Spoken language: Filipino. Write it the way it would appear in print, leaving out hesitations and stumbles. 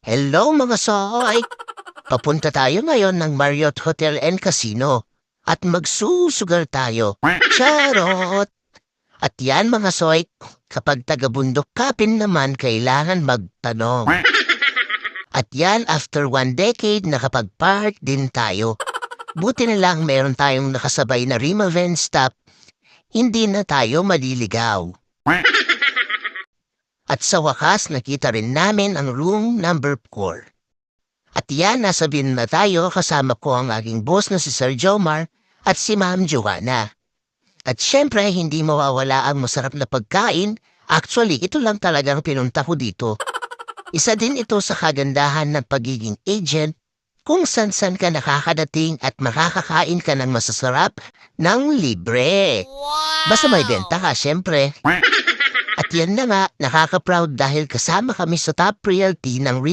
Hello mga soy! Papunta tayo ngayon ng Marriott Hotel and Casino at magsusugal tayo. Charot! At yan mga soy, kapag taga-bundok kapin naman kailangan magtanong. At yan after 1 decade nakapag-park din tayo. Buti na lang meron tayong nakasabay na Rimaven stop, hindi na tayo maliligaw. At sa wakas nakita rin namin ang room number 4. At yan, nasa bin na tayo kasama ko ang aking boss na si Sir Jomar at si Ma'am Joanna. At syempre, hindi mawawala ang masarap na pagkain. Actually, ito lang talagang pinunta ko dito. Isa din ito sa kagandahan ng pagiging agent kung san-san ka nakakadating at makakakain ka ng masasarap ng libre. Basta may benta ka, syempre. At yan na nga, nakaka-proud dahil kasama kami sa top realty ng